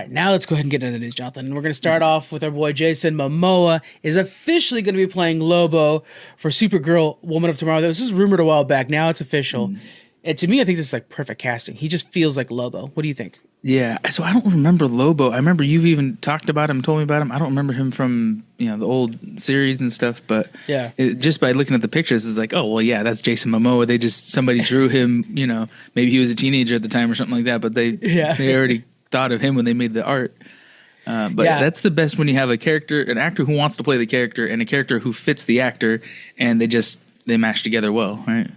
right, now let's go ahead and get into the news, Jonathan. And we're going to start off with our boy Jason Momoa is officially going to be playing Lobo for Supergirl, Woman of Tomorrow. This was rumored a while back. Now it's official. And to me, I think this is like perfect casting. He just feels like Lobo. What do you think? Yeah, so I don't remember Lobo. I remember you've even talked about him, told me about him. I don't remember him from the old series and stuff. But yeah, just by looking at the pictures, it's like, oh well, yeah, that's Jason Momoa. Somebody drew him. Maybe he was a teenager at the time or something like that. But they already thought of him when they made the art. That's the best when you have an actor who wants to play the character, and a character who fits the actor, and they mash together well, right?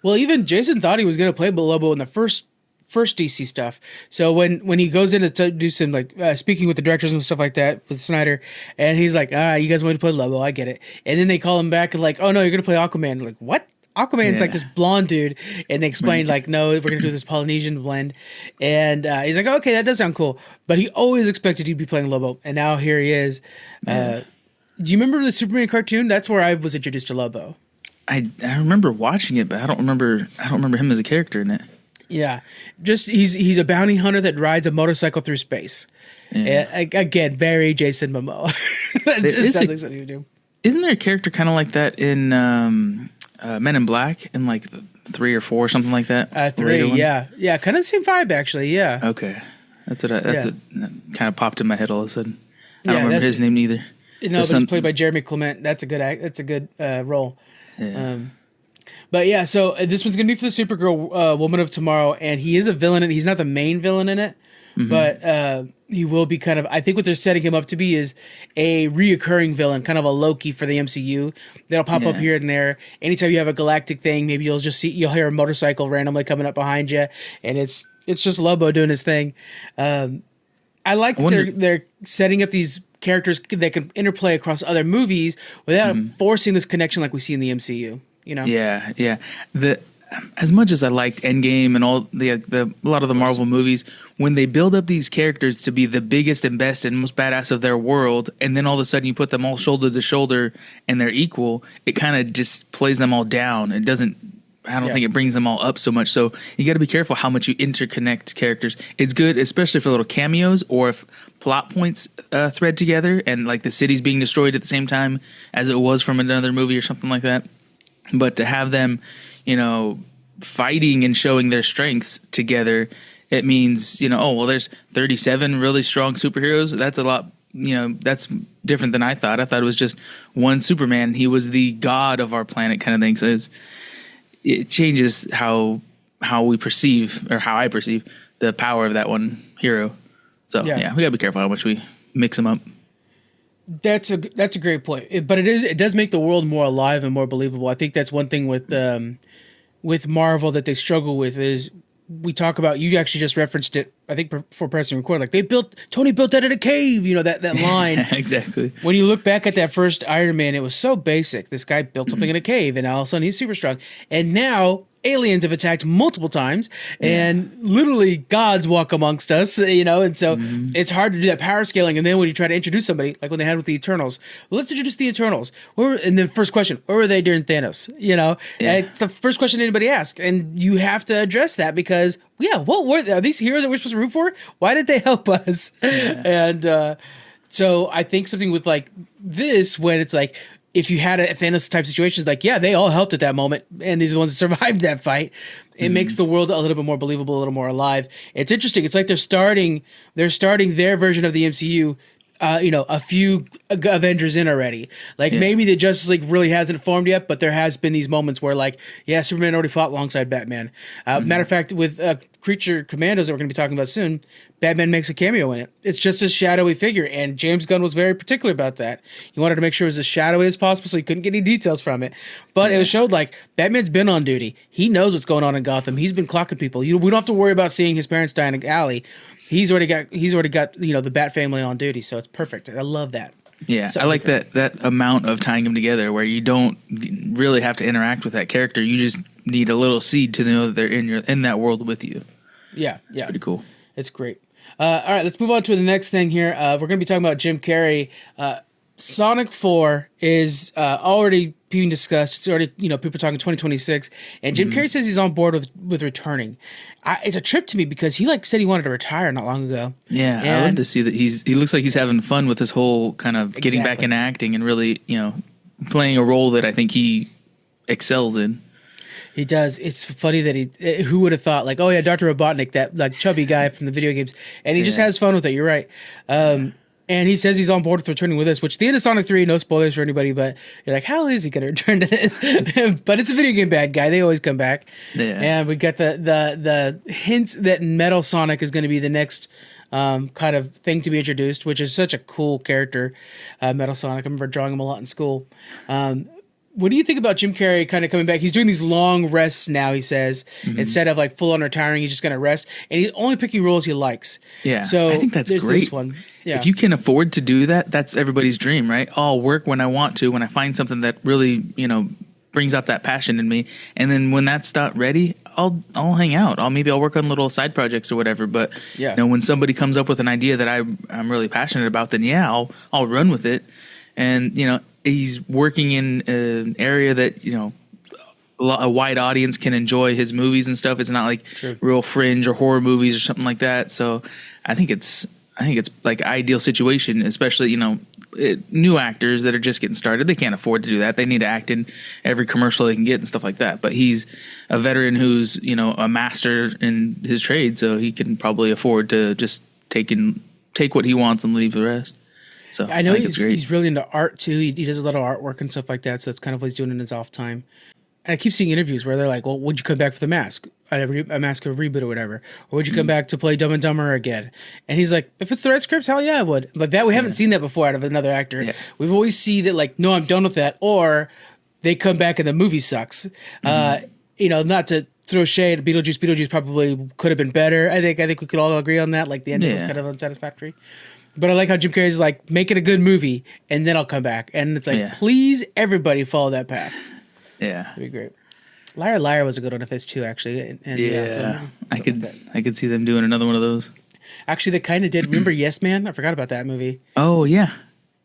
Well, even Jason thought he was going to play Lobo in the first DC stuff. So when he goes in to do some speaking with the directors and stuff like that with Snyder, and he's like, you guys want to play Lobo? I get it. And then they call him back and like, oh no, you're going to play Aquaman. Like, what? Aquaman's like this blonde dude, and they explained like, no, we're gonna do this Polynesian blend, and he's like, okay, that does sound cool, but he always expected he'd be playing Lobo, and now here he is. Do you remember the Superman cartoon? That's where I was introduced to Lobo. I remember watching it, but I don't remember him as a character in it. Yeah, just he's a bounty hunter that rides a motorcycle through space. Yeah. Again, very Jason Momoa. That just sounds like something you do. Isn't there a character kind of like that in Men in Black in like 3 or 4 or something like that? 3, yeah, kind of the same vibe actually. Yeah. Okay, that's what kind of popped in my head all of a sudden. I don't remember his name either. No, but it's played by Jeremy Clement. That's a good role. Yeah. But yeah, so this one's gonna be for the Supergirl, Woman of Tomorrow, and he is a villain, and he's not the main villain in it, but he will be kind of. I think what they're setting him up to be is a reoccurring villain, kind of a Loki for the MCU. That'll pop up here and there. Anytime you have a galactic thing, maybe you'll hear a motorcycle randomly coming up behind you, and it's just Lobo doing his thing. I like they're setting up these characters that can interplay across other movies without forcing this connection like we see in the MCU. Yeah. As much as I liked Endgame and all a lot of the Marvel movies, when they build up these characters to be the biggest and best and most badass of their world, and then all of a sudden you put them all shoulder to shoulder and they're equal, it kind of just plays them all down. It doesn't. I don't think it brings them all up so much. So you got to be careful how much you interconnect characters. It's good, especially for little cameos or if plot points thread together and like the city's being destroyed at the same time as it was from another movie or something like that. But to have them, fighting and showing their strengths together, it means, there's 37 really strong superheroes. That's a lot, that's different than I thought. I thought it was just one Superman. He was the god of our planet kind of thing. So it changes how we perceive, or how I perceive, the power of that one hero. So, we got to be careful how much we mix them up. That's a great point, but it does make the world more alive and more believable. I think that's one thing with Marvel that they struggle with is we talk about. You actually just referenced it, I think, before pressing record. Like Tony built that in a cave. That line exactly. When you look back at that first Iron Man, it was so basic. This guy built something in a cave, and all of a sudden he's super strong. And now aliens have attacked multiple times, and literally gods walk amongst us, and so it's hard to do that power scaling. And then when you try to introduce somebody, like when they had with the Eternals, let's introduce the Eternals. And the first question, where were they during Thanos? And the first question anybody asks, and you have to address that because, are these heroes that we're supposed to root for? Why did they help us? And so I think something with like this, when it's like, if you had a Thanos type situation, like, they all helped at that moment, and these are the ones that survived that fight. It makes the world a little bit more believable, a little more alive. It's interesting. It's like they're starting their version of the MCU, a few Avengers in already. Like maybe the Justice League really hasn't formed yet, but there has been these moments where Superman already fought alongside Batman. Matter of fact, with Creature Commandos that we're going to be talking about soon, Batman makes a cameo in it. It's just a shadowy figure, and James Gunn was very particular about that. He wanted to make sure it was as shadowy as possible, so he couldn't get any details from it. But it showed like Batman's been on duty. He knows what's going on in Gotham. He's been clocking people. We don't have to worry about seeing his parents die in an alley. He's already got the Bat family on duty, so it's perfect. I love that. Yeah, I like that amount of tying them together where you don't really have to interact with that character. You just need a little seed to know that they're in that world with you. It's pretty cool. It's great. All right, let's move on to the next thing here. We're going to be talking about Jim Carrey. Sonic 4 is already being discussed. It's already, people talking 2026, and Jim Carrey says he's on board with returning. It's a trip to me because he said he wanted to retire not long ago. Yeah, I love to see that he looks like he's having fun with his whole kind of getting back in acting and really, playing a role that I think he excels in. He does. It's funny that who would have thought oh yeah, Dr. Robotnik, that chubby guy from the video games, and he just has fun with it. You're right. And he says he's on board with returning with this, which the end of Sonic 3, no spoilers for anybody, but you're like, how is he going to return to this? But it's a video game bad guy. They always come back. Yeah. And we got the hints that Metal Sonic is going to be the next kind of thing to be introduced, which is such a cool character, Metal Sonic. I remember drawing him a lot in school. What do you think about Jim Carrey kind of coming back? He's doing these long rests now, he says. Instead of full on retiring, he's just going to rest. And he's only picking roles he likes. Yeah. So I think that's great. This one. Yeah. If you can afford to do that, that's everybody's dream, right? I'll work when I want to, when I find something that really, brings out that passion in me. And then when that's not ready, I'll hang out. Maybe I'll work on little side projects or whatever. But when somebody comes up with an idea that I'm really passionate about, then I'll run with it. And he's working in an area that a wide audience can enjoy his movies and stuff. It's not real fringe or horror movies or something like that. So I think it's ideal situation, especially new actors that are just getting started. They can't afford to do that. They need to act in every commercial they can get and stuff like that. But he's a veteran who's a master in his trade, so he can probably afford to just take what he wants and leave the rest. So I know he's really into art too. He does a lot of artwork and stuff like that. So that's kind of what he's doing in his off time. And I keep seeing interviews where they're like, "Well, would you come back for the Mask, a Mask of reboot or whatever, or would you come back to play Dumb and Dumber again?" And he's like, "If it's the right script, hell yeah, I would." Like that, we haven't seen that before out of another actor. Yeah. We've always seen that no, I'm done with that, or they come back and the movie sucks. Not to throw shade at Beetlejuice. Beetlejuice probably could have been better. I think we could all agree on that. The ending was kind of unsatisfactory. But I like how Jim Carrey's make it a good movie, and then I'll come back. And it's please, everybody follow that path. Yeah. That'd be great. Liar Liar was a good one of his too, actually. And so I could see them doing another one of those. Actually, they kind of did. Remember Yes Man? I forgot about that movie. Oh, yeah.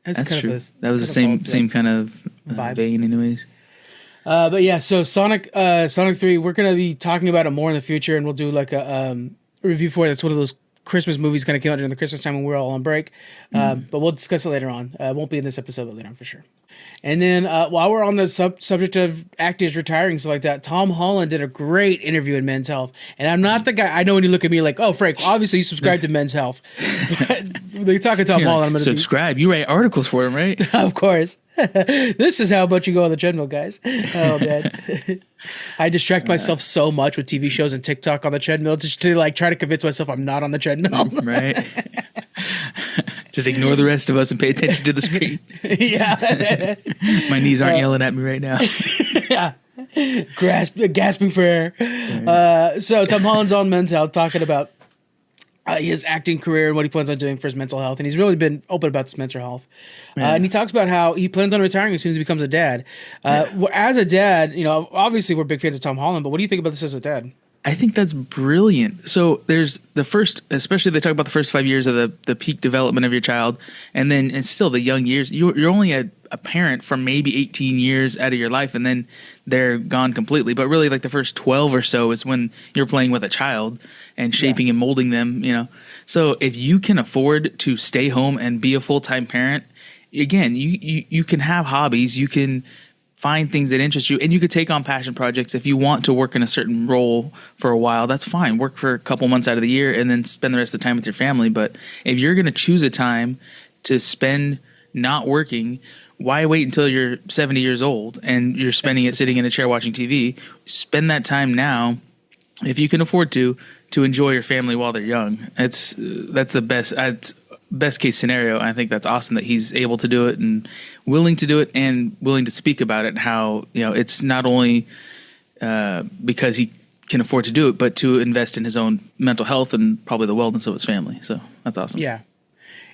That's true. That was the same kind of vein anyways. But yeah, so Sonic 3, we're going to be talking about it more in the future, and we'll do a review for it. That's one of those Christmas movies kind of came out during the Christmas time when we were all on break. But we'll discuss it later on. It won't be in this episode, but later on for sure. And then while we're on the subject of actors retiring, stuff like that, Tom Holland did a great interview in Men's Health. And I'm not the guy, I know when you look at me like, oh, Frank, obviously you subscribe to Men's Health. But you're talking to Tom Holland. I'm going to subscribe. You write articles for him, right? Of course. This is how much you go on the treadmill, guys. Oh, man. I distract myself so much with TV shows and TikTok on the treadmill just to try to convince myself I'm not on the treadmill. Right. Just ignore the rest of us and pay attention to the screen. Yeah. My knees aren't yelling at me right now. Yeah. Gasping for air. Right. So Tom Holland's on Men's Health talking about his acting career and what he plans on doing for his mental health. And he's really been open about his mental health. And he talks about how he plans on retiring as soon as he becomes a dad. As a dad, obviously we're big fans of Tom Holland, but what do you think about this as a dad? I think that's brilliant. So there's the first, especially they talk about the first 5 years of the peak development of your child. And then it's still the young years. You're only a parent for maybe 18 years out of your life, and then they're gone completely. But really the first 12 or so is when you're playing with a child and shaping and molding them, So if you can afford to stay home and be a full-time parent, again, you can have hobbies, you can find things that interest you, and you could take on passion projects. If you want to work in a certain role for a while, that's fine. Work for a couple months out of the year and then spend the rest of the time with your family. But if you're going to choose a time to spend not working, why wait until you're 70 years old and you're spending it sitting in a chair watching TV? Spend that time now, if you can afford to enjoy your family while they're young. That's the best case scenario. I think that's awesome that he's able to do it and willing to do it and willing to speak about it. How it's not only because he can afford to do it, but to invest in his own mental health and probably the wellness of his family. So that's awesome. Yeah.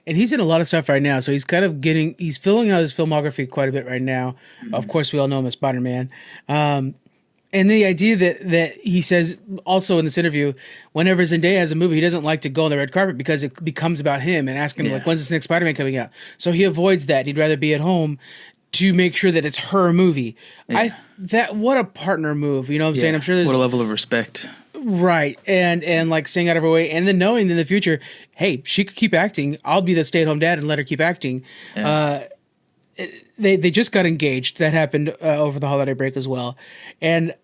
And he's in a lot of stuff right now. So he's kind of he's filling out his filmography quite a bit right now. Mm-hmm. Of course, we all know him as Spider-Man. And the idea that he says also in this interview, whenever Zendaya has a movie, he doesn't like to go on the red carpet because it becomes about him and asking him, when's this next Spider-Man coming out? So he avoids that. He'd rather be at home to make sure that it's her movie. What a partner move. You know what I'm saying? I'm sure there's what a level of respect. Right. And like staying out of her way, and then knowing in the future, hey, she could keep acting. I'll be the stay-at-home dad and let her keep acting. Yeah. They just got engaged. That happened over the holiday break as well. And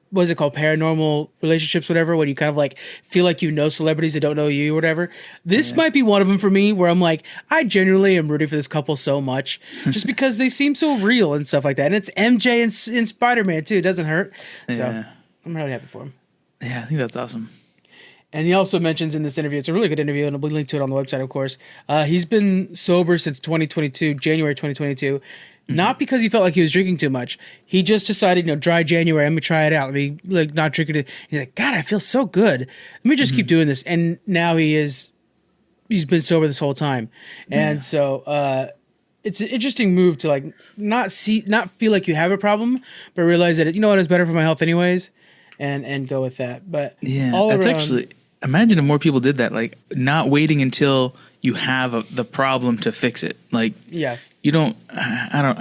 what's it called? Paranormal relationships, whatever, when you kind of like feel like you know celebrities that don't know you or whatever. This might be one of them for me, where I'm like, I genuinely am rooting for this couple so much just because they seem so real and stuff like that. And it's MJ in Spider-Man too. It doesn't hurt. So I'm really happy for him. Yeah, I think that's awesome. And he also mentions in this interview, it's a really good interview, and we'll link to it on the website, of course. He's been sober since January 2022. Not because he felt like he was drinking too much. He just decided, dry January, I'm going to try it out. Let me not drink it. He's like, God, I feel so good. Let me just keep doing this. And now he's been sober this whole time. And so it's an interesting move to like not feel like you have a problem, but realize that, it's better for my health anyways, and go with that. But that's actually, imagine if more people did that, like not waiting until you have the problem to fix it. Like, I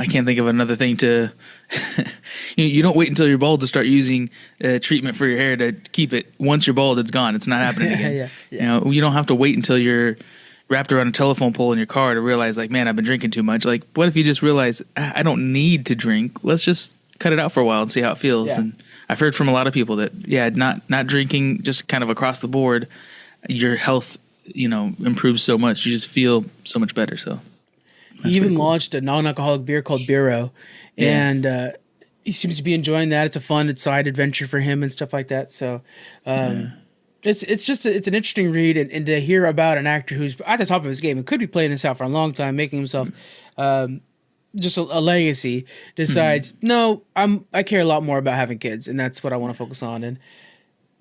can't think of another thing to, you don't wait until you're bald to start using treatment for your hair to keep it. Once you're bald, it's gone. It's not happening again. You don't have to wait until you're wrapped around a telephone pole in your car to realize like, man, I've been drinking too much. Like, what if you just realize I don't need to drink? Let's just cut it out for a while and see how it feels. Yeah. And I've heard from a lot of people that, not drinking just kind of across the board, your health, improves so much. You just feel so much better. So he even launched a non-alcoholic beer called Bureau, and he seems to be enjoying that. It's a fun side adventure for him and stuff like that. So it's an interesting read, and to hear about an actor who's at the top of his game and could be playing this out for a long time, making himself just a legacy, decides, no, I care a lot more about having kids, and that's what I want to focus on. And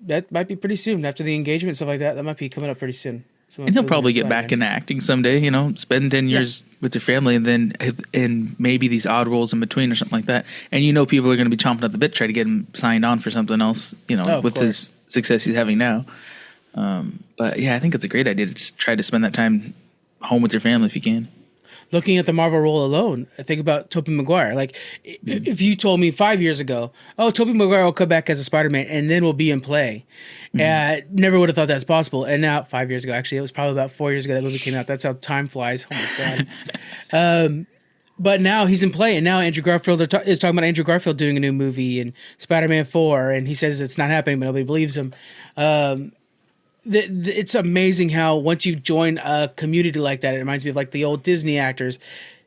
that might be pretty soon after the engagement and stuff like that. That might be coming up pretty soon. And he'll probably get back into acting someday, spend 10 years with your family, and maybe these odd roles in between or something like that. And people are going to be chomping at the bit to try to get him signed on for something else, with his success he's having now. But yeah, I think it's a great idea to just try to spend that time home with your family if you can. Looking at the Marvel role alone, I think about Tobey Maguire. Like, if you told me 5 years ago, Tobey Maguire will come back as a Spider-Man and then will be in play, never would have thought that's possible. And now, 5 years ago, actually, it was probably about 4 years ago that movie came out. That's how time flies. Oh my God. But now he's in play, and now Andrew Garfield is talking about Andrew Garfield doing a new movie and Spider-Man 4, and he says it's not happening, but nobody believes him. It's amazing how once you join a community like that, it reminds me of like the old Disney actors.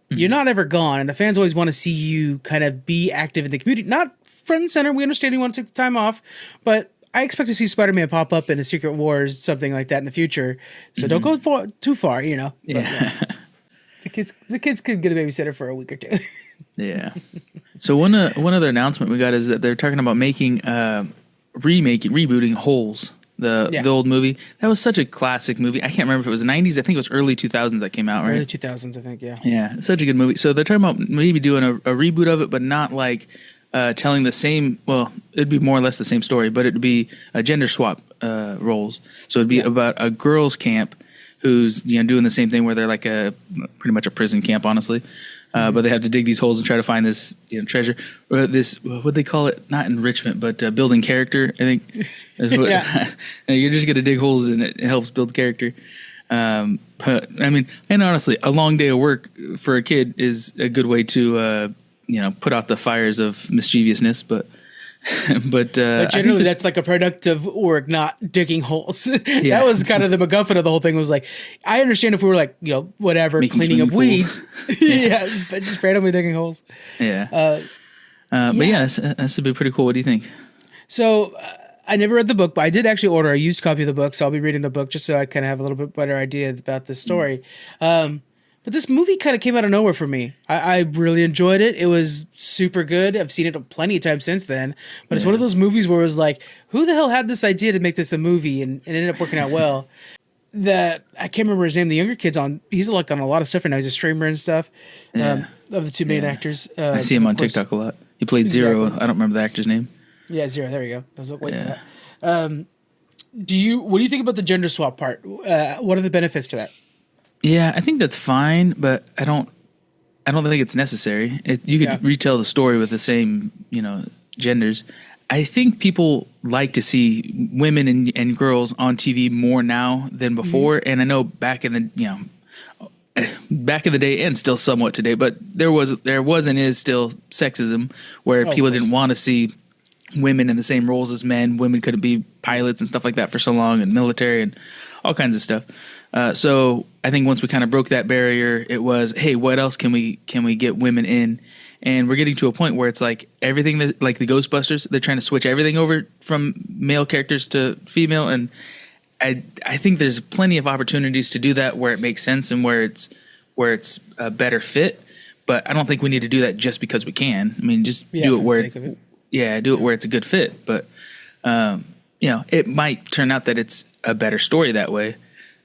You're not ever gone, and the fans always want to see you kind of be active in the community. Not front and center. We understand you want to take the time off, but I expect to see Spider-Man pop up in a Secret Wars, something like that in the future. So don't go too far, But, the kids could get a babysitter for a week or two. Yeah. So one other announcement we got is that they're talking about rebooting Holes. The old movie. That was such a classic movie. I can't remember if it was the 90s. I think it was early 2000s that came out, right? Early 2000s, I think, yeah. Yeah, such a good movie. So they're talking about maybe doing a reboot of it, but not like telling the same, well, it'd be more or less the same story, but it'd be a gender swap roles. So it'd be about a girls' camp who's doing the same thing where they're like pretty much a prison camp, honestly. But they have to dig these holes and try to find this treasure. Or this, what they call it, not enrichment, but building character, I think. You're just going to dig holes and it helps build character. But I mean, and honestly, a long day of work for a kid is a good way to, put out the fires of mischievousness. But generally, that's like a productive work, not digging holes. That was kind of the MacGuffin of the whole thing. Was like, I understand if we were like, whatever, making cleaning up weeds, but just randomly digging holes. But that's to be pretty cool. What do you think? So I never read the book, but I did actually order a used copy of the book, so I'll be reading the book just so I kind of have a little bit better idea about the story. But this movie kind of came out of nowhere for me. I really enjoyed it. It was super good. I've seen it plenty of times since then. But it's one of those movies where it was like, who the hell had this idea to make this a movie? And it ended up working out well. I can't remember his name. The younger kid's he's like on a lot of stuff right now. He's a streamer and stuff of the two main actors. I see him on TikTok a lot. He played Zero. I don't remember the actor's name. Yeah, Zero. There we go. I was waiting for that. What do you think about the gender swap part? What are the benefits to that? Yeah, I think that's fine, but I don't I don't think it's necessary. You could retell the story with the same, genders. I think people like to see women and girls on TV more now than before. Mm-hmm. And I know back in the day, and still somewhat today, but there was and is still sexism where people didn't want to see women in the same roles as men. Women couldn't be pilots and stuff like that for so long, and military and all kinds of stuff. So I think once we kind of broke that barrier, it was, hey, what else can we get women in? And we're getting to a point where it's like everything that, like the Ghostbusters, they're trying to switch everything over from male characters to female. And I think there's plenty of opportunities to do that where it makes sense and where it's a better fit. But I don't think we need to do that just because we can. I mean, just do it where do it where it's a good fit. But it might turn out that it's a better story that way.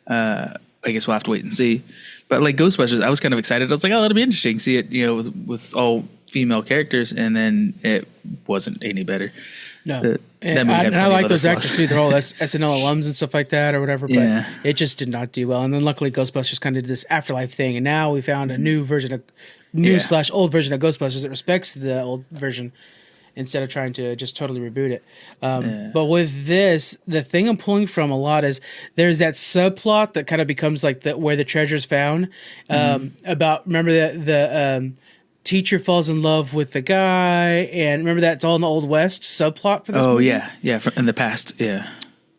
I guess we'll have to wait and see. But like Ghostbusters, I was kind of excited. I was like, oh, that'll be interesting. See it, with all female characters, and then it wasn't any better. No, and I like those actors too. They're all SNL alums and stuff like that, or whatever. But it just did not do well. And then luckily, Ghostbusters kind of did this afterlife thing, and now we found a new version of old version of Ghostbusters that respects the old version, instead of trying to just totally reboot it. But with this, the thing I'm pulling from a lot is there's that subplot that kind of becomes like where the treasure's found. About, remember the teacher falls in love with the guy, and remember that's all in the Old West subplot for this movie? Yeah, in the past, yeah.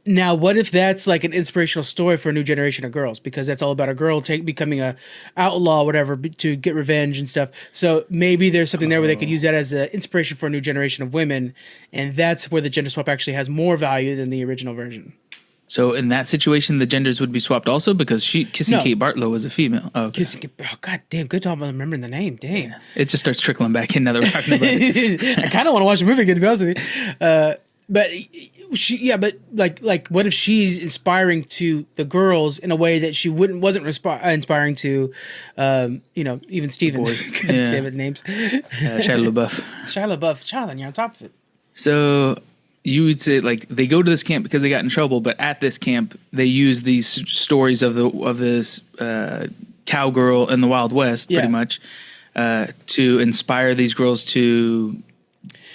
Now, what if that's like an inspirational story for a new generation of girls? Because that's all about a girl becoming a outlaw, whatever, to get revenge and stuff. So maybe there's something there where they could use that as an inspiration for a new generation of women, and that's where the gender swap actually has more value than the original version. So in that situation, the genders would be swapped also, because Kissing Kate Bartlow was a female. Oh, okay. God damn, good job on remembering the name. Damn. Yeah. It just starts trickling back in now that we're talking about it. I kind of want to watch the movie again, to be honest with you. But what if she's inspiring to the girls in a way that she wasn't inspiring to, even Steven. God damn it, names. Shia LaBeouf. Jonathan, you're on top of it. So you would say like they go to this camp because they got in trouble, but at this camp they use these stories of this cowgirl in the Wild West, pretty much, to inspire these girls to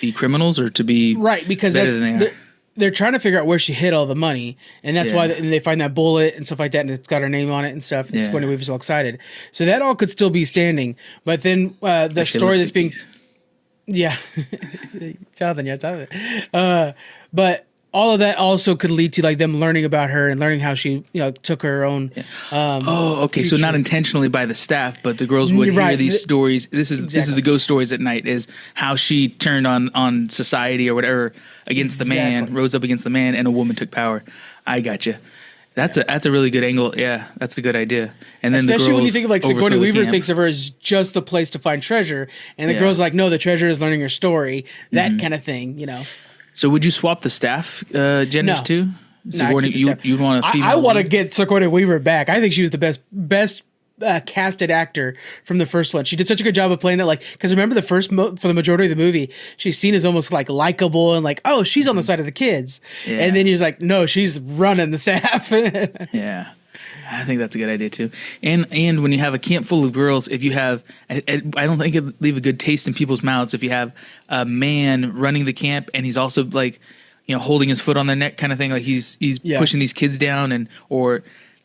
be criminals or to be because better than they are. They're trying to figure out where she hid all the money, and that's why they find that bullet and stuff like that, and it's got her name on it and stuff. It's going to be so excited. So that all could still be standing, but then the story that's being... Yeah. Jonathan, you're on top of it. But all of that also could lead to like them learning about her and learning how she, took her own. Okay. Future. So not intentionally by the staff, but the girls would hear these stories. This is the ghost stories at night. Is how she turned on society or whatever against the man, rose up against the man, and a woman took power. I gotcha. That's a really good angle. Yeah, that's a good idea. And then especially when you think of like Sigourney Weaver thinks of her as just the place to find treasure, and the girl's like, no, the treasure is learning her story. That kind of thing, So would you swap the staff genders too? Sigourney, you'd want a female. I want to get Sigourney Weaver back. I think she was the best casted actor from the first one. She did such a good job of playing that, like, because remember the first for the majority of the movie, she's seen as almost like likable and like, oh, she's on the side of the kids, and then he's like, no, she's running the staff. Yeah. I think that's a good idea too. And when you have a camp full of girls, if you have, I don't think it would leave a good taste in people's mouths if you have a man running the camp and he's also like, holding his foot on their neck kind of thing. Like he's pushing these kids down or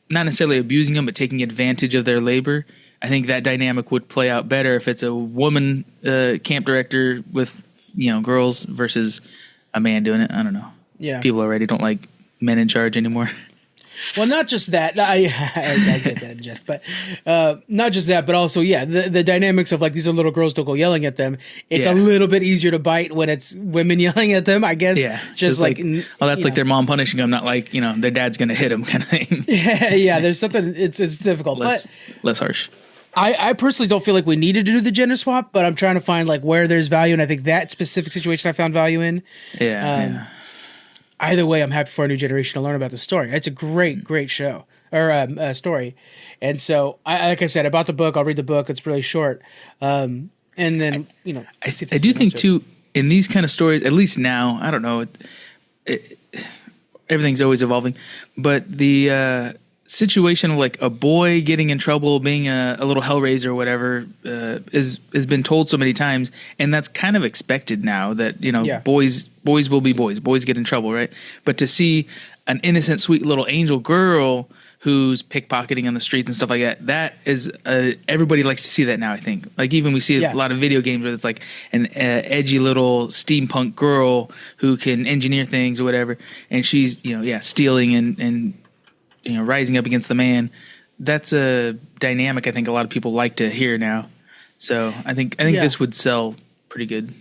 not necessarily abusing them, but taking advantage of their labor. I think that dynamic would play out better if it's a woman camp director with, girls versus a man doing it. I don't know. Yeah. People already don't like men in charge anymore. Well, not just that. I get that, just, but not just that, but also, the dynamics of like these are little girls, don't go yelling at them. It's a little bit easier to bite when it's women yelling at them, I guess. Yeah, just like that's like their mom punishing them, not like their dad's gonna hit them kind of thing. Yeah. There's something. It's difficult, less harsh. I personally don't feel like we needed to do the gender swap, but I'm trying to find like where there's value, and I think that specific situation I found value in. Yeah. Either way, I'm happy for a new generation to learn about the story. It's a great show or story. And so, like I said, I bought the book. I'll read the book. It's really short. And then, I do think too, in these kind of stories, at least now, I don't know, everything's always evolving, but situation of like a boy getting in trouble, being a little hellraiser or whatever, has been told so many times, and that's kind of expected now that boys will be boys get in trouble, right? But to see an innocent, sweet little angel girl who's pickpocketing on the streets and stuff like that, that is everybody likes to see that now. I think like even we see a lot of video games where it's like an edgy little steampunk girl who can engineer things or whatever, and she's stealing and rising up against the man. That's a dynamic I think a lot of people like to hear now. So I think this would sell pretty good.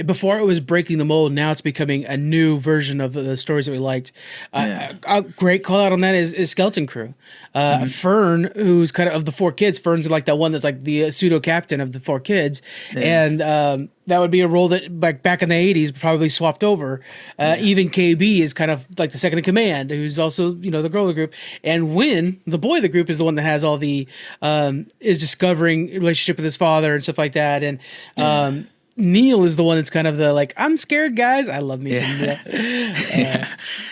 Before it was breaking the mold, now it's becoming a new version of the stories that we liked. A great call out on that is Skeleton Crew. Fern, who's kind of the four kids, Fern's like that one that's like the pseudo captain of the four kids. And that would be a role that like back in the 80s probably swapped over. Even KB is kind of like the second in command, who's also, the girl of the group. And Win, the boy of the group, is the one that has all the, is discovering relationship with his father and stuff like that. And, Neil is the one that's kind of the like, I'm scared, guys. I love me some Neil. Yeah,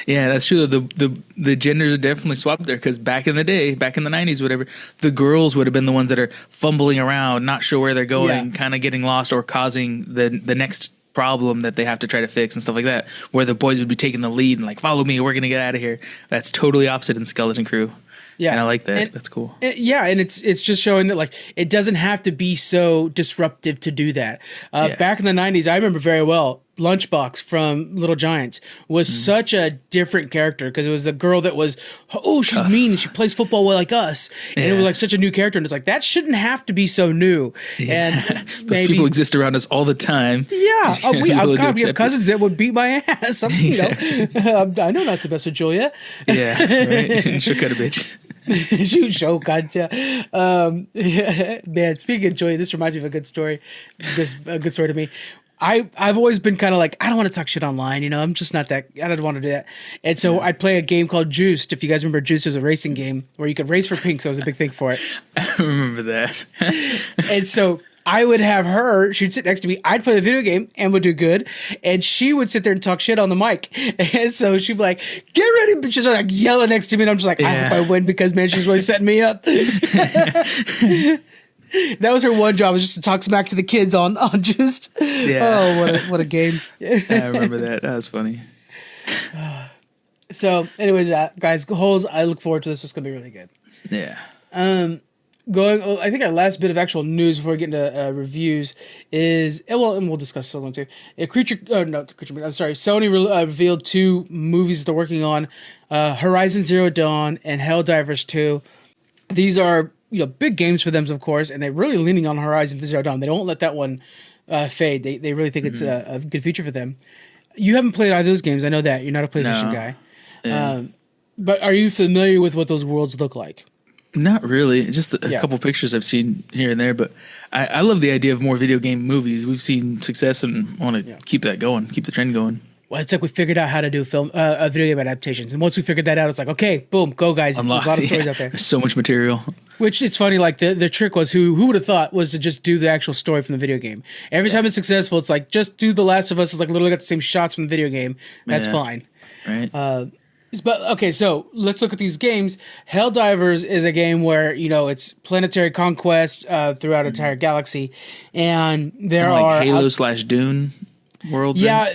that's true. The genders are definitely swapped there because back in the day, back in the 90s, whatever, the girls would have been the ones that are fumbling around, not sure where they're going, kind of getting lost or causing the next problem that they have to try to fix and stuff like that, where the boys would be taking the lead and like, follow me, we're going to get out of here. That's totally opposite in Skeleton Crew. Yeah, and I like that. That's cool. And it's just showing that like it doesn't have to be so disruptive to do that. Back in the 90s, I remember very well, Lunchbox from Little Giants was such a different character because it was the girl that was, she's mean and she plays football like us. And it was like such a new character. And it's like, that shouldn't have to be so new. And those people exist around us all the time. Yeah. We have cousins that would beat my ass. I know not to mess with Julia. Yeah. Right. She'll cut a bitch. Shoot, show, gotcha. Man, speaking of Julia, this reminds me of a good story. A good story to me. I've always been kind of like, I don't want to talk shit online, I'm just not that, I don't want to do that. And so I'd play a game called Juiced. If you guys remember, Juiced was a racing game where you could race for pink, so it was a big thing for it. I remember that. And so I would have her, she'd sit next to me, I'd play the video game and would do good, and she would sit there and talk shit on the mic. And so she'd be like, get ready, bitches, like yelling next to me, and I'm just like, I hope I win because, man, she's really setting me up. That was her one job, was just to talk smack to the kids on Juiced. Yeah. Oh, what a game. I remember that. That was funny. So, anyways, guys, Holes, I look forward to this. It's going to be really good. Yeah. I think our last bit of actual news before we get into reviews is, and we'll discuss this one too. Sony revealed 2 movies that they're working on, Horizon Zero Dawn and Helldivers 2. These are big games for them, of course, and they're really leaning on Horizon Zero Dawn. They don't let that one fade. They really think it's a good future for them. You haven't played either of those games. I know that. You're not a PlayStation guy. Yeah. But are you familiar with what those worlds look like? Not really. Just a couple pictures I've seen here and there, but I love the idea of more video game movies. We've seen success and want to keep that going, keep the trend going. Well, it's like we figured out how to do video game adaptations. And once we figured that out, it's like, okay, boom, go, guys. Unlocked. There's a lot of stories out there. There's so much material. Which, it's funny, like, the trick was, who would have thought, was to just do the actual story from the video game. Every time it's successful, it's like, just do The Last of Us. It's like, literally got the same shots from the video game. That's fine. Right. But, okay, so let's look at these games. Helldivers is a game where, it's planetary conquest throughout an entire galaxy. And there are... Halo/Dune world? Yeah.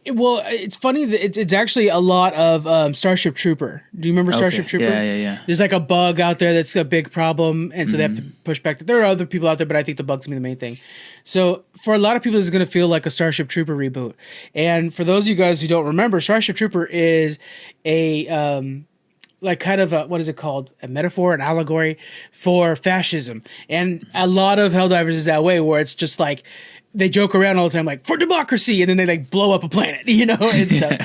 Well, it's funny that it's actually a lot of Starship Trooper. Do you remember Starship Trooper? Yeah. There's like a bug out there that's a big problem, and so they have to push back. There are other people out there, but I think the bug's gonna be the main thing. So for a lot of people, this is gonna feel like a Starship Trooper reboot. And for those of you guys who don't remember, Starship Trooper is a like kind of a, what is it called? A metaphor, an allegory for fascism. And a lot of Helldivers is that way, where it's just like, they joke around all the time, like, for democracy, and then they like blow up a planet, and stuff.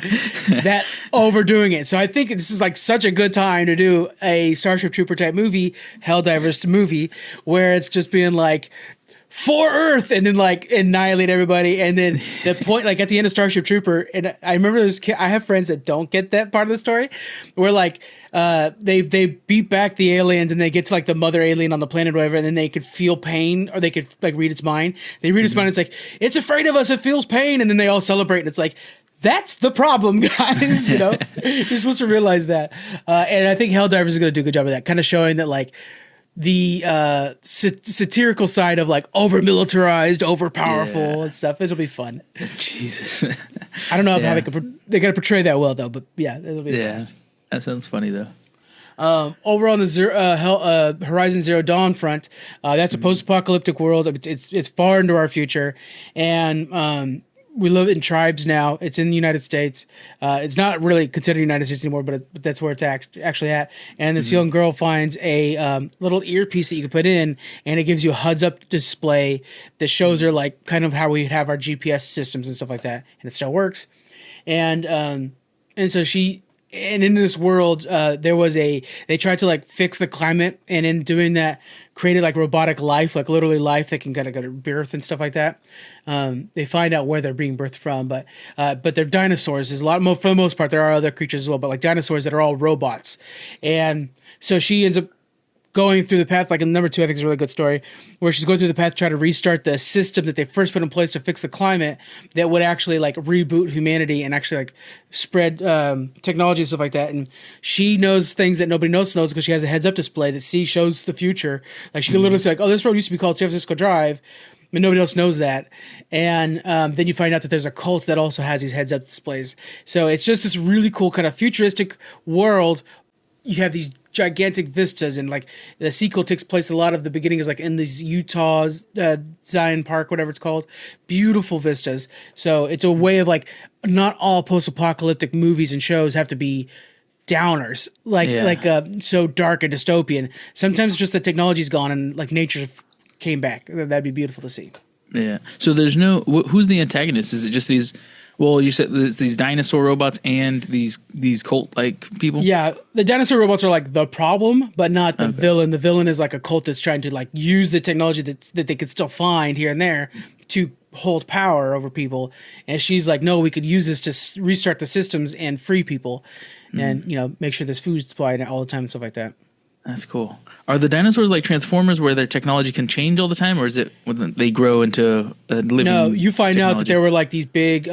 That overdoing it. So I think this is like such a good time to do a Starship Trooper type movie, Helldivers movie, where it's just being like, for Earth, and then like annihilate everybody. And then the point, like at the end of Starship Trooper, and I remember I have friends that don't get that part of the story, where like they beat back the aliens and they get to like the mother alien on the planet or whatever, and then they could feel pain, or they could like read its mind. They read its mind, it's like, it's afraid of us, it feels pain, and then they all celebrate, and it's like, that's the problem, guys. You know, you're supposed to realize that. And I think Helldivers is going to do a good job of that, kind of showing that like the satirical side of like over militarized, over powerful and stuff. It'll be fun. Jesus. I don't know if how they're going to portray that well though, but yeah, it'll be fast. That sounds funny though. Over on the Horizon Zero Dawn front, that's a post-apocalyptic world. It's far into our future, and we live in tribes now. It's in the United States. It's not really considered United States anymore, but that's where it's actually at. And this young girl finds a little earpiece that you can put in, and it gives you a heads-up display that shows her like kind of how we have our GPS systems and stuff like that, and it still works. And so she. And in this world, they tried to like fix the climate, and in doing that, created like robotic life, like literally life that can kind of go to birth and stuff like that. They find out where they're being birthed from, but they're dinosaurs. There's a lot more, for the most part. There are other creatures as well, but like dinosaurs that are all robots. And so she ends up going through the path, like in number 2, I think is a really good story, where she's going through the path to try to restart the system that they first put in place to fix the climate that would actually like reboot humanity and actually like spread technology and stuff like that. And she knows things that nobody else knows because she has a heads-up display that shows the future. Like she can literally say like, oh, this road used to be called San Francisco Drive, but nobody else knows that. And then you find out that there's a cult that also has these heads-up displays. So it's just this really cool kind of futuristic world. You have these gigantic vistas, and like the sequel takes place, a lot of the beginning is like in these Utah's Zion Park, whatever it's called, beautiful vistas. So it's a way of like, not all post-apocalyptic movies and shows have to be downers, so dark and dystopian. Sometimes just the technology's gone and like nature came back. That'd be beautiful to see. Yeah. So there's no, who's the antagonist? Is it just these? Well, you said there's these dinosaur robots and these cult-like people? Yeah, the dinosaur robots are like the problem, but not the villain. The villain is like a cult that's trying to like use the technology that they could still find here and there to hold power over people. And she's like, no, we could use this to restart the systems and free people and, make sure there's food supply all the time and stuff like that. That's cool. Are the dinosaurs like Transformers where their technology can change all the time, or is it when they grow into a living No, you find technology? out that there were like these big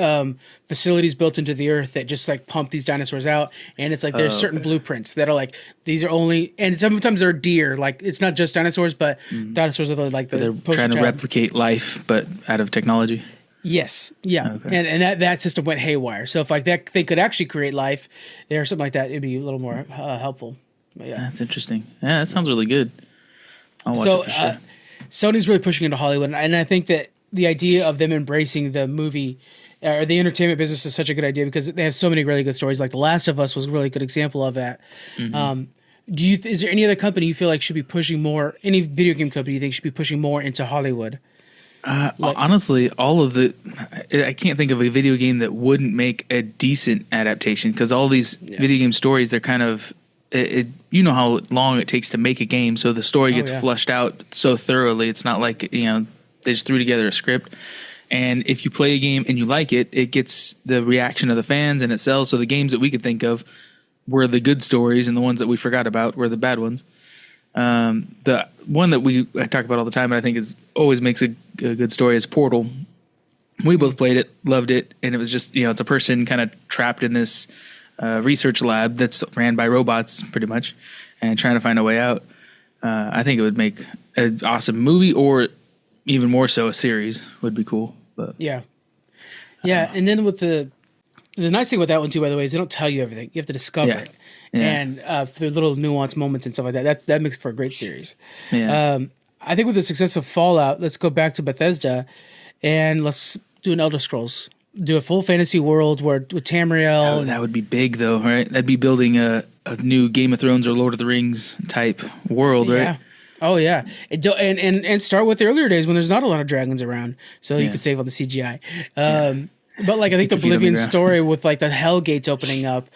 facilities built into the earth that just like pump these dinosaurs out, and it's like there's certain blueprints that are like, these are only, and sometimes they're deer, like it's not just dinosaurs, but dinosaurs are like the they're trying to replicate life, but out of technology. Yes, yeah, okay. And that system went haywire. So if like that they could actually create life there or something like that, it'd be a little more helpful. But yeah, that's interesting. Yeah, that sounds really good. I'll watch it for sure. Sony's really pushing into Hollywood, and I think that the idea of them embracing the movie or the entertainment business is such a good idea because they have so many really good stories. Like The Last of Us was a really good example of that. Is there any other company you feel like should be pushing more? Any video game company you think should be pushing more into Hollywood? Honestly, I can't think of a video game that wouldn't make a decent adaptation because all these video game stories, they're kind of. You know how long it takes to make a game, so the story gets flushed out so thoroughly. It's not like they just threw together a script. And if you play a game and you like it, it gets the reaction of the fans and it sells. So the games that we could think of were the good stories, and the ones that we forgot about were the bad ones. The one that I talk about all the time, and I think always makes a good story is Portal. We both played it, loved it, and it was just it's a person kind of trapped in this. Research lab that's ran by robots pretty much and trying to find a way out. I think it would make an awesome movie, or even more so a series would be cool. But and then with the nice thing with that one too, by the way, is they don't tell you everything. You have to discover it. And through little nuanced moments and stuff like that makes for a great series. I think with the success of Fallout, let's go back to Bethesda and let's do an Elder Scrolls. Do a full fantasy world with Tamriel. Oh, that would be big, though, right? That'd be building a new Game of Thrones or Lord of the Rings type world, right? Oh, yeah. And start with the earlier days when there's not a lot of dragons around, so you could save on the CGI. But like I think the Oblivion story with like the Hell Gates opening up,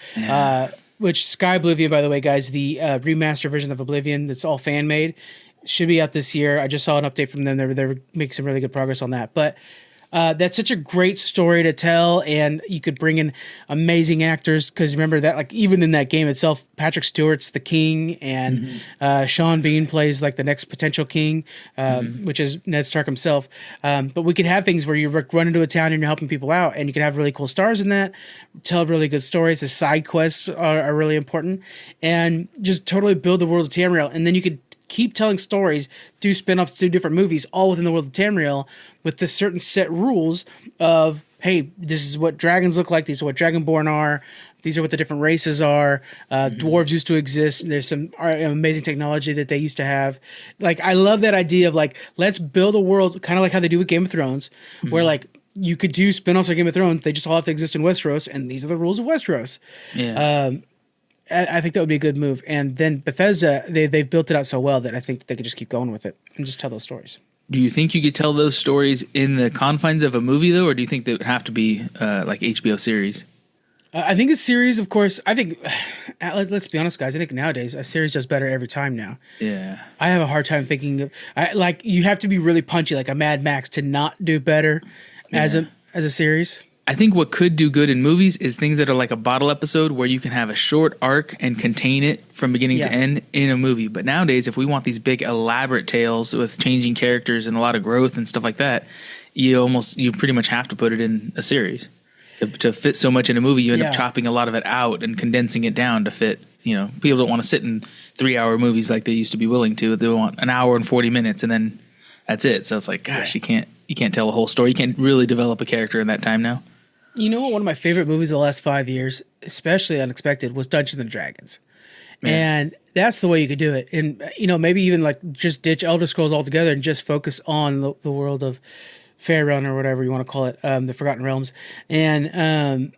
which Sky Oblivion, by the way, guys, the remaster version of Oblivion that's all fan made, should be out this year. I just saw an update from them. They're making some really good progress on that, but. That's such a great story to tell, and you could bring in amazing actors. Because remember that, like even in that game itself, Patrick Stewart's the king, and Sean Bean plays like the next potential king, which is Ned Stark himself. But we could have things where you run into a town and you're helping people out, and you can have really cool stars in that. Tell really good stories. The side quests are really important, and just totally build the world of Tamriel. And then you could keep telling stories, do spin-offs, do different movies, all within the world of Tamriel with the certain set rules of, hey, this is what dragons look like, these are what dragonborn are, these are what the different races are. Dwarves used to exist. There's some amazing technology that they used to have. Like, I love that idea of like, let's build a world kind of like how they do with Game of Thrones, where like you could do spin-offs of Game of Thrones, they just all have to exist in Westeros, and these are the rules of Westeros. Yeah. I think that would be a good move. And then Bethesda, they've built it out so well that I think they could just keep going with it and just tell those stories. Do you think you could tell those stories in the confines of a movie, though, or do you think they would have to be like HBO series? I think a series, of course, I think, let's be honest, guys, I think nowadays a series does better every time now. Yeah. I have a hard time thinking of, like, you have to be really punchy, like a Mad Max, to not do better as a series. I think what could do good in movies is things that are like a bottle episode where you can have a short arc and contain it from beginning to end in a movie. But nowadays, if we want these big elaborate tales with changing characters and a lot of growth and stuff like that, you pretty much have to put it in a series. To fit so much in a movie, you end up chopping a lot of it out and condensing it down to fit. People don't want to sit in 3-hour movies like they used to be willing to. They want an hour and 40 minutes and then that's it. So it's like, gosh, you can't tell a whole story. You can't really develop a character in that time now. You know what? One of my favorite movies of the last 5 years, especially unexpected, was Dungeons and Dragons. Yeah. And that's the way you could do it. And, maybe even like just ditch Elder Scrolls altogether and just focus on the world of Faerun or whatever you want to call it, the Forgotten Realms, and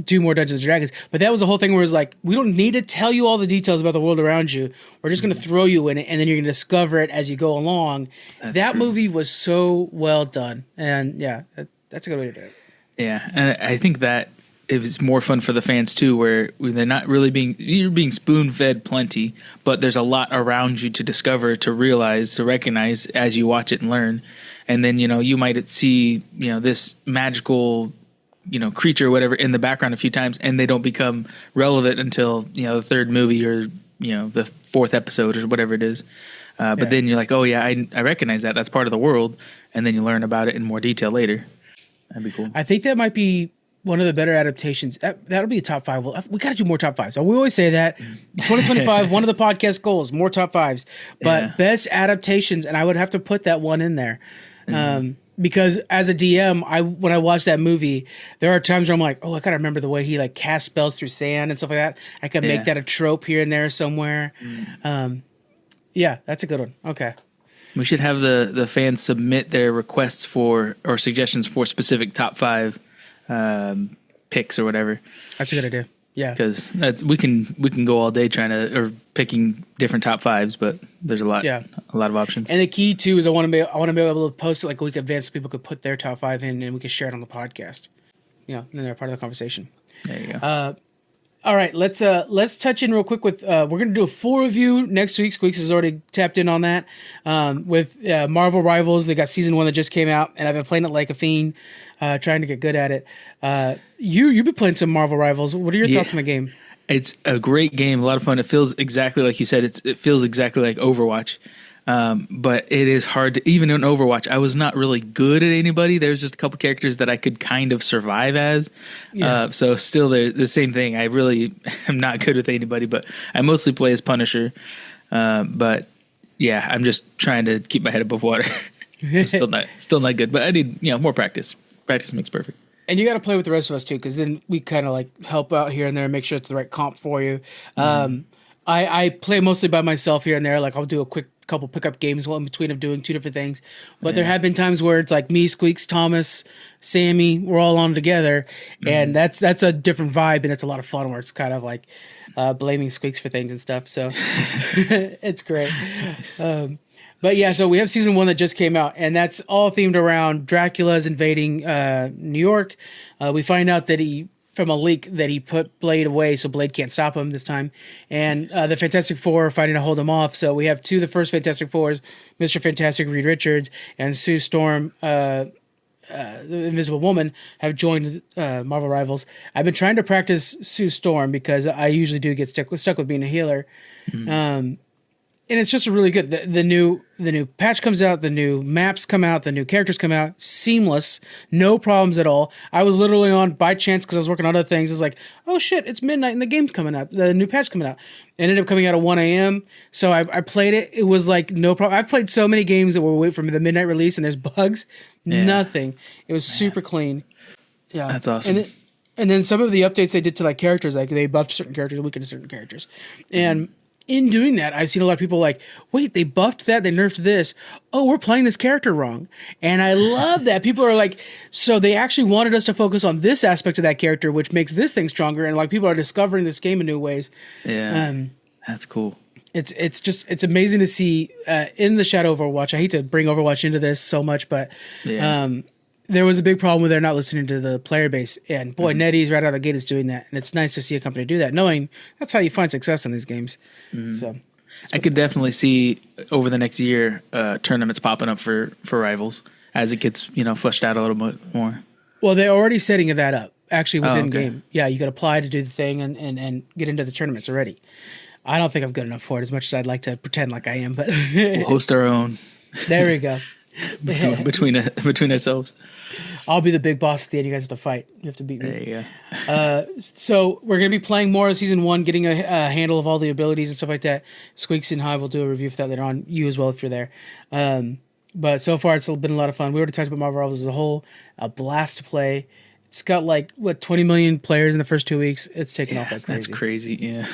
do more Dungeons and Dragons. But that was the whole thing where it's like, we don't need to tell you all the details about the world around you. We're just going to throw you in it, and then you're going to discover it as you go along. That movie was so well done. And yeah, that's a good way to do it. Yeah, and I think that it was more fun for the fans too, where they're not really you're being spoon-fed plenty, but there's a lot around you to discover, to realize, to recognize as you watch it and learn. And then, you might see, this magical, creature or whatever in the background a few times, and they don't become relevant until, the third movie or, the fourth episode or whatever it is. But then you're like, oh yeah, I recognize that. That's part of the world. And then you learn about it in more detail later. That'd be cool. I think that might be one of the better adaptations. That'll be a top 5. We got to do more top 5s. So we always say that. 2025, one of the podcast goals, more top 5s. But best adaptations, and I would have to put that one in there. Because as a DM, when I watch that movie, there are times where I'm like, oh, I gotta remember the way he like cast spells through sand and stuff like that. I could make that a trope here and there somewhere. Yeah, that's a good one. Okay. We should have the fans submit their requests for or suggestions for specific top 5 picks or whatever. That's a good idea. Yeah, because we can go all day picking different top 5s, but there's a lot of options. And the key too is I want to be able to post it like a week in advance so people could put their top 5 in and we could share it on the podcast. And they're part of the conversation. There you go. All right, let's touch in real quick with we're going to do a full review next week. Squeaks has already tapped in on that with Marvel Rivals. They got season 1 that just came out, and I've been playing it like a fiend, trying to get good at it. You've been playing some Marvel Rivals. What are your thoughts on the game? It's a great game, a lot of fun. It feels exactly like you said. It feels exactly like Overwatch. But it is hard to, even in Overwatch, I was not really good at anybody. There's just a couple characters that I could kind of survive as. So still the same thing. I really am not good with anybody, but I mostly play as Punisher. But yeah, I'm just trying to keep my head above water. still not good, but I need, more practice. Practice makes perfect. And you got to play with the rest of us too, because then we kind of like help out here and there and make sure it's the right comp for you. I play mostly by myself here and there. Like I'll do a quick couple pickup games in between of doing 2 different things. But there have been times where it's like me, Squeaks, Thomas, Sammy, we're all on together. And that's a different vibe, and it's a lot of fun where it's kind of like blaming Squeaks for things and stuff. So it's great. But yeah, so we have season 1 that just came out, and that's all themed around Dracula's invading New York. We find out that from a leak that he put Blade away, so Blade can't stop him this time. And the Fantastic Four are fighting to hold him off. So we have 2 of the first Fantastic Fours, Mr. Fantastic, Reed Richards, and Sue Storm, the Invisible Woman, have joined Marvel Rivals. I've been trying to practice Sue Storm because I usually do get stuck with being a healer. And it's just really good. The new patch comes out, the new maps come out, the new characters come out, seamless, no problems at all. I was literally on by chance because I was working on other things. It's like, oh shit, it's midnight and the game's coming out, the new patch coming out. It ended up coming out at 1 a.m. So I played it. It was like no problem. I've played so many games that were wait for the midnight release and there's bugs, nothing. It was super clean. Yeah, that's awesome. And then some of the updates they did to like characters, like they buffed certain characters, weakened certain characters, and in doing that, I've seen a lot of people like, wait, they buffed that, they nerfed this. Oh, we're playing this character wrong. And I love that. People are like, so they actually wanted us to focus on this aspect of that character, which makes this thing stronger. And like people are discovering this game in new ways. Yeah, that's cool. It's amazing to see in the Shadow Overwatch. I hate to bring Overwatch into this so much, but there was a big problem with they're not listening to the player base. And boy, NetEase right out of the gate is doing that. And it's nice to see a company do that, knowing that's how you find success in these games. So I could definitely see over the next year tournaments popping up for Rivals as it gets, fleshed out a little bit more. Well, they're already setting that up actually within game. Yeah, you could apply to do the thing and get into the tournaments already. I don't think I'm good enough for it as much as I'd like to pretend like I am, but we'll host our own. There we go. between ourselves. I'll be the big boss at the end. You guys have to fight. You have to beat me. There you go. So we're going to be playing more of Season 1, getting a handle of all the abilities and stuff like that. Squeaks and High will do a review for that later on. You as well if you're there. But so far it's been a lot of fun. We already talked about Marvel Rivals as a whole. A blast to play. It's got 20 million players in the first 2 weeks. It's taken off like crazy. That's crazy, yeah.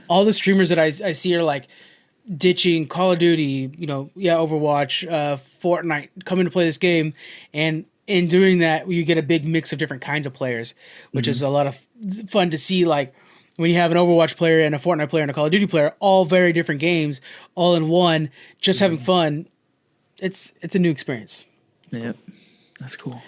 All the streamers that I see are like ditching Call of Duty, Overwatch, Fortnite, coming to play this game. And in doing that, you get a big mix of different kinds of players, which is a lot of fun to see. Like when you have an Overwatch player and a Fortnite player and a Call of Duty player, all very different games, all in one, just having fun. It's a new experience. Yep, that's cool.